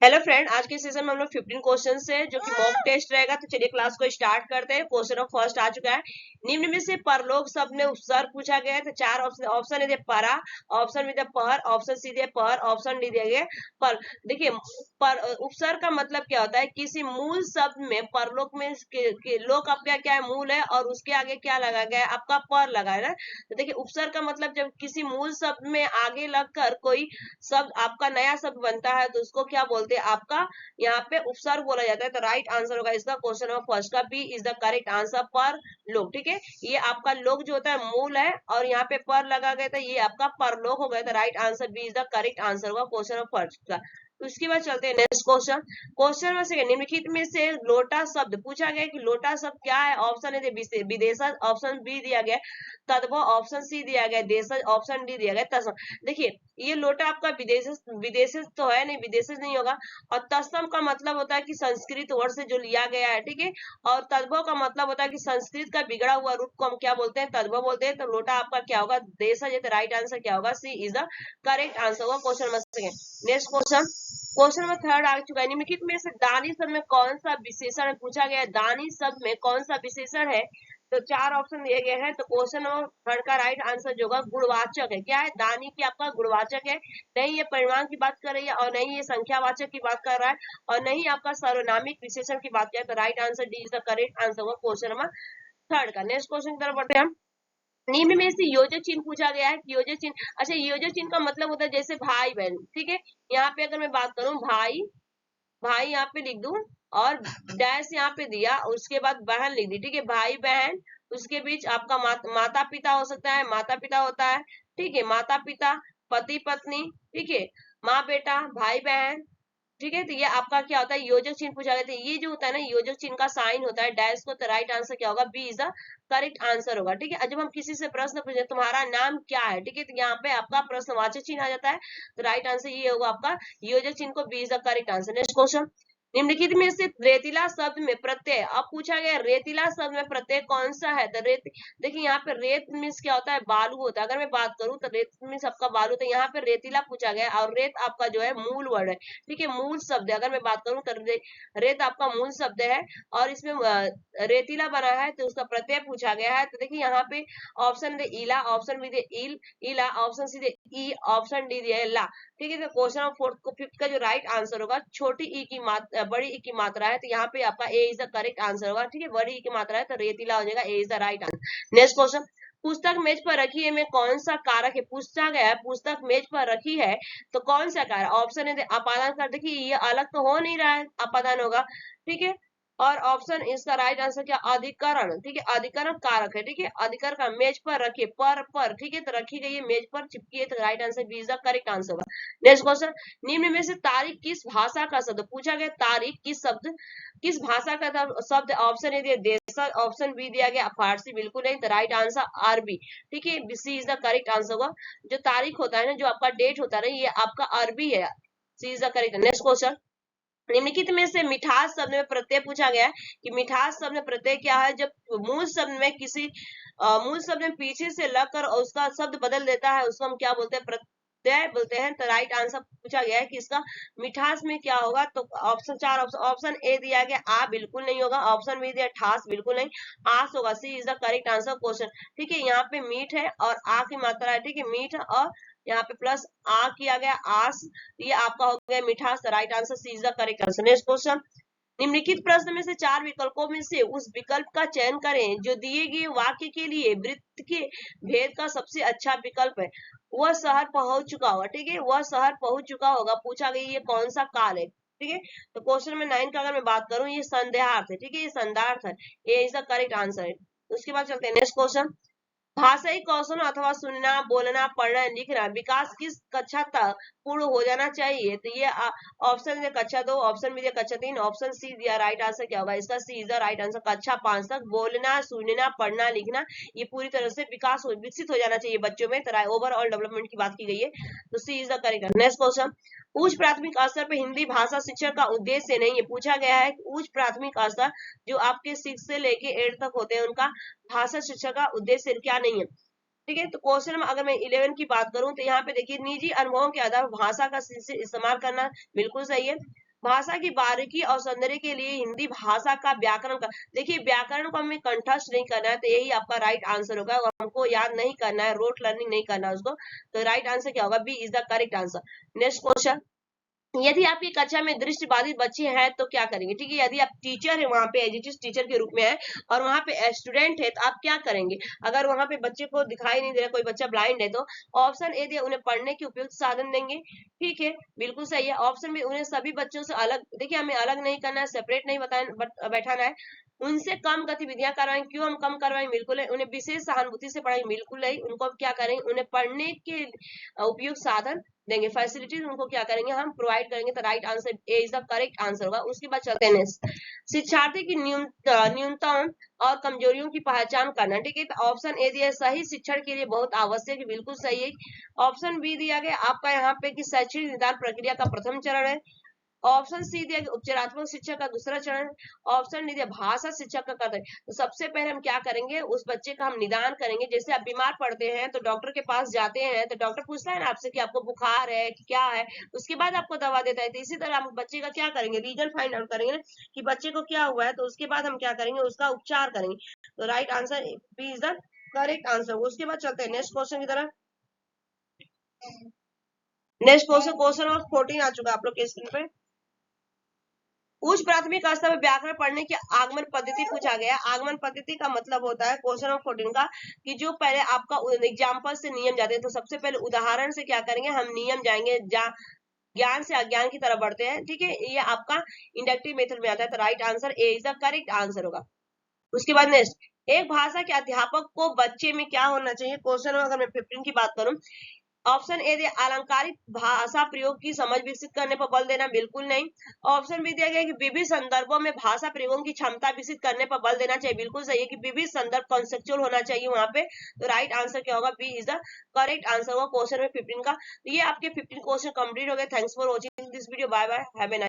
Hello friend, आज के session में हम लोग 15 क्वेश्चन से जो कि मॉक टेस्ट रहेगा। तो चलिए क्लास को स्टार्ट करते हैं। क्वेश्चन ऑफ फर्स्ट आ चुका है। निम्न में से परलोक शब्द में उपसर्ग पूछा गया है। तो चार ऑप्शन ऑप्शन है परा, ऑप्शन में पर, ऑप्शन सी दिया पर, ऑप्शन डी दिया गया पर। देखिए, पर उपसर्ग का मतलब क्या होता है? किसी मूल शब्द में परलोक में लोक आपका क्या है? मूल है, और उसके आगे क्या लगा गया है? आपका पर लगा है ना। तो देखिए, उपसर्ग का मतलब जब किसी मूल शब्द में आगे लगकर कोई शब्द आपका नया शब्द बनता है तो उसको क्या बोलते हैं? आपका यहाँ पे उपसर्ग बोला जाता है। तो राइट आंसर होगा इसका क्वेश्चन नंबर फर्स्ट का B is the correct answer पर लोग। ठीक है, ये आपका लोग जो होता है मूल है, और यहाँ पे पर लगा गया था, ये आपका परलोक हो गया। तो right answer B is the correct answer होगा क्वेश्चन नंबर फर्स्ट का। तो उसके बाद चलते हैं नेक्स्ट क्वेश्चन। क्वेश्चन में से निम्नलिखित में से लोटा शब्द पूछा गया कि लोटा शब्द क्या है? ऑप्शन है विदेशज, ऑप्शन बी दिया गया तद्भव, ऑप्शन सी दिया गया देशज, ऑप्शन डी दिया गया तत्सम। देखिए, ये लोटा आपका विदेशी तो है नहीं, विदेशी नहीं होगा। और तत्सम का मतलब होता है कि संस्कृत वर्ड से जो लिया गया है। ठीक है, और तद्भव का मतलब होता है कि संस्कृत का बिगड़ा हुआ रूप को हम क्या बोलते हैं? तद्भव बोलते हैं। तो लोटा आपका क्या होगा? देशज है। तो राइट आंसर क्या होगा? C is the correct answer होगा question number second. Next question, question number third आ चुका है। निम्नलिखित में से दानी शब्द में कौन सा विशेषण पूछा गया है? दानी शब्द में कौन सा विशेषण है? तो चार ऑप्शन दिए गए हैं। तो क्वेश्चन नंबर थर्ड का राइट आंसर जो होगा गुणवाचक है। क्या है? दानी की आपका गुणवाचक है। नहीं ये परिमाण की बात कर रही है, और नहीं ये संख्यावाचक की बात कर रहा है, और नहीं आपका सर्वनामिक विशेषण की बात कर रहा है। तो right answer D is the correct answer होगा क्वेश्चन नंबर थर्ड का। नेक्स्ट क्वेश्चन की तरफ बढ़ते हैं हम। निम्न में से योजक चिन्ह पूछा गया है कि योजक चिन्ह, अच्छा योजक चिन्ह का मतलब होता है जैसे भाई बहन। ठीक है, यहाँ पे अगर मैं बात करूं भाई, भाई यहाँ पे लिख दूं, और डैश यहाँ पे दिया, उसके बाद बहन लिख दी। ठीक है, भाई बहन, उसके बीच आपका माता पिता हो सकता है, माता पिता होता है। ठीक है, माता पिता, पति पत्नी। ठीक है, माँ बेटा, भाई बहन। ठीक है, तो ये आपका क्या होता है? योजक चिन्ह पूछा गया था। ये जो होता है ना, योजक चिन्ह का साइन होता है डैश को। तो राइट आंसर क्या होगा? B is the correct answer होगा। ठीक है, जब हम किसी से प्रश्न पूछे तुम्हारा नाम क्या है, ठीक है, तो यहाँ पे आपका प्रश्नवाचक चिन्ह आ जाता है। तो राइट आंसर ये होगा आपका योजक चिन्ह को B is the correct answer. Next question, निम्नलिखित में से रेतीला शब्द में प्रत्यय, अब पूछा गया रेतीला शब्द में प्रत्यय कौन सा है? तो रेत, देखिए यहाँ पे रेत मीन्स क्या होता है? बालू होता है। अगर मैं बात करूं तो रेत मीन्स आपका बालू। तो यहाँ पे रेतीला पूछा गया, और रेत आपका जो है मूल वर्ड है। ठीक है, मूल शब्द है। अगर मैं बात करूं तो रेत आपका मूल शब्द है, और इसमें रेतीला बना है, तो उसका प्रत्यय पूछा गया है। तो देखिए यहाँ पे ऑप्शन दे इला, ऑप्शन बी दे इल इला, ऑप्शन सी दे ई, ऑप्शन डी दे ला। ठीक है, तो क्वेश्चन ऑफ फोर्थ को फिफ्थ का जो राइट आंसर होगा, छोटी ई की मात्रा, बड़ी ई की मात्रा है, तो यहाँ पे आपका ए इज द करेक्ट आंसर होगा। ठीक है, बड़ी ई की मात्रा है तो रेतीला हो जाएगा, A is the right answer. Next question, पुस्तक मेज पर रखी है में कौन सा कारक है? पूछा गया है पुस्तक मेज पर रखी है, तो कौन सा कारक? ऑप्शन है अपादान कर, देखिए ये अलग तो हो नहीं रहा है, अपादान होगा। ठीक है, और ऑप्शन इसका राइट आंसर क्या? अधिकरण। ठीक है, अधिकरण कारक है। ठीक है, अधिकरण का मेज पर रखिए, पर। ठीक है, तो रखी गई है मेज पर, चिपकी है। तो right answer B is the correct answer होगा। नेक्स्ट क्वेश्चन, निम्न में से तारीख किस भाषा का शब्द पूछा गया? तारीख किस शब्द, किस भाषा का शब्द? ऑप्शन ए दिया देशज, ऑप्शन बी दिया गया फारसी, बिल्कुल नहीं। तो राइट आंसर अरबी। ठीक है, C is the correct answer होगा। जो तारीख होता है ना, जो आपका डेट होता है ना, ये आपका अरबी है। C is the correct. Next question, निम्नलिखित में से मिठास शब्द में प्रत्यय पूछा गया है कि मिठास शब्द में प्रत्यय क्या है? जब मूल शब्द में किसी मूल शब्द में पीछे से लगकर और उसका शब्द बदल देता है, उसको हम क्या बोलते हैं? प्रत्यय बोलते हैं। तो राइट आंसर पूछा गया है कि इसका मिठास में क्या होगा? तो ऑप्शन चार, ऑप्शन ए दिया गया आ, बिल्कुल नहीं होगा। ऑप्शन बी दिया ठास, बिल्कुल नहीं। आस होगा, C is the correct answer question. ठीक है, यहाँ पे मीठ है और आ की मात्रा है। ठीक है, मीठ और यहाँ पे प्लस आ किया गया, आस, ये आपका हो गया मिठास। Right answer C is the correct answer. Next question, निम्नलिखित प्रश्न में से चार विकल्पों में से उस विकल्प का चयन करें जो दिए गए वाक्य के लिए वृत्त के भेद का सबसे अच्छा विकल्प है। वह शहर पहुंच चुका होगा। ठीक है, वह शहर पहुंच चुका होगा पूछा गया, ये कौन सा काल है? ठीक है, तो क्वेश्चन में 9 का अगर मैं बात करूं, ये संदेहार्थ है। ठीक है, ये संदेहार्थ है, ये इज द करेक्ट आंसर है। उसके बाद चलते हैं नेक्स्ट क्वेश्चन, भाषाई कौशल अथवा सुनना, बोलना, पढ़ना, लिखना विकास किस कक्षा तक पूर्ण हो जाना चाहिए? तो ये ऑप्शन है कक्षा 2, ऑप्शन बी कक्षा 3, ऑप्शन सी दिया। राइट आंसर क्या होगा? इसका सी इज द राइट आंसर, कक्षा 5 तक बोलना, सुनना, पढ़ना, लिखना ये पूरी तरह से विकसित हो जाना चाहिए बच्चों में। तो ओवरऑल डेवलपमेंट की बात की गई है, तो C is the correct. Next question, उच्च प्राथमिक स्तर पर हिंदी भाषा शिक्षण का उद्देश्य नहीं है। पूछा गया है कि उच्च प्राथमिक स्तर जो आपके 6 से लेके 8 तक होते हैं, उनका भाषा शिक्षा का उद्देश्य क्या नहीं है? ठीक है, तो क्वेश्चन में अगर मैं 11 की बात करूं, तो यहाँ पे देखिए निजी अनुभवों के आधार पर भाषा का इस्तेमाल करना बिल्कुल सही है। भाषा की बारीकी और सौंदर्य के लिए हिंदी भाषा का व्याकरण का, देखिए व्याकरण को हमें कंठस्थ नहीं करना है, तो यही आपका राइट आंसर होगा। हमको याद नहीं करना है, रोट लर्निंग नहीं करना है उसको, तो राइट आंसर क्या होगा? B is the correct answer. Next question, यदि आपकी कक्षा में दृष्टि बाधित बच्चे हैं तो क्या करेंगे? ठीक है, यदि आप टीचर है वहां पे, एज टीचर के रूप में है और वहां पे स्टूडेंट है, तो आप क्या करेंगे? अगर वहां पे बच्चे को दिखाई नहीं दे रहा, कोई बच्चा ब्लाइंड है, तो ऑप्शन ए दिया, उन्हें पढ़ने के उपयुक्त साधन देंगे। ठीक है, बिल्कुल सही है। ऑप्शन में उन्हें सभी बच्चों से अलग, देखिए हमें अलग नहीं करना है, सेपरेट नहीं बैठाना है, उनसे कम गतिविधियां करवाएं। क्यों हम कम करवाएं? बिल्कुल है। उन्हें विशेष सहानुभूति से पढ़ाएं, बिल्कुल नहीं। उनको हम क्या करेंगे? उन्हें पढ़ने के उपयुक्त साधन देंगे, फैसिलिटीज उनको क्या करेंगे? हम प्रोवाइड करेंगे। तो right answer A is the correct answer होगा। उसके बाद चलते हैं नेक्स्ट, शिक्षार्थी की न्यूनतम और कमजोरियों की पहचान करना। ठीक है, तो ऑप्शन ए दिया, सही शिक्षण के लिए बहुत आवश्यक है, बिल्कुल सही है। ऑप्शन बी दिया गया आपका यहाँ पे कि शैक्षणिक निदान प्रक्रिया का प्रथम चरण है। ऑप्शन सी दिया गया उपचारात्मक शिक्षा का दूसरा चरण। ऑप्शन डी दिया भाषा शिक्षा का करते हैं। तो सबसे पहले हम क्या करेंगे? उस बच्चे का हम निदान करेंगे। जैसे आप बीमार पड़ते हैं तो डॉक्टर के पास जाते हैं, तो डॉक्टर पूछता है ना आपसे कि आपको बुखार है कि क्या है, उसके बाद आपको दवा देता है। तो इसी तरह हम बच्चे का क्या करेंगे? रीजन फाइंड आउट करेंगे ना कि बच्चे को क्या हुआ है, तो उसके बाद हम क्या करेंगे? उसका उपचार करेंगे। तो right answer B is the correct answer. उसके बाद चलते हैं नेक्स्ट क्वेश्चन की तरफ। नेक्स्ट क्वेश्चन, क्वेश्चन नंबर 14 आ चुका है आप लोग के स्क्रीन पे। उच्च प्राथमिक स्तर में व्याकरण पढ़ने की आगमन पद्धति पूछा गया। आगमन पद्धति का मतलब होता है क्वेश्चन नंबर 14 का कि जो पहले आपका एग्जाम्पल से नियम जाते हैं, तो सबसे पहले उदाहरण से क्या करेंगे? हम नियम जाएंगे, ज्ञान से अज्ञान की तरफ बढ़ते हैं। ठीक है, ये आपका इंडक्टिव मेथड में आता है। तो right answer A is the correct answer होगा। उसके बाद नेक्स्ट, एक भाषा के अध्यापक को बच्चे में क्या होना चाहिए? क्वेश्चन अगर मैं 15 की बात करूं, ऑप्शन ए दिया अलंकारिक भाषा प्रयोग की समझ विकसित करने पर बल देना, बिल्कुल नहीं। ऑप्शन बी दिया गया कि विविध संदर्भों में भाषा प्रयोगों की क्षमता विकसित करने पर बल देना चाहिए, बिल्कुल सही है कि विविध संदर्भ कॉन्सेप्चुअल होना चाहिए वहां पे। तो राइट आंसर क्या होगा? B is the correct answer होगा क्वेश्चन में 15 का। तो ये आपके 15 क्वेश्चन कंप्लीट हो गए। Thanks for watching this video. Bye bye, have a nice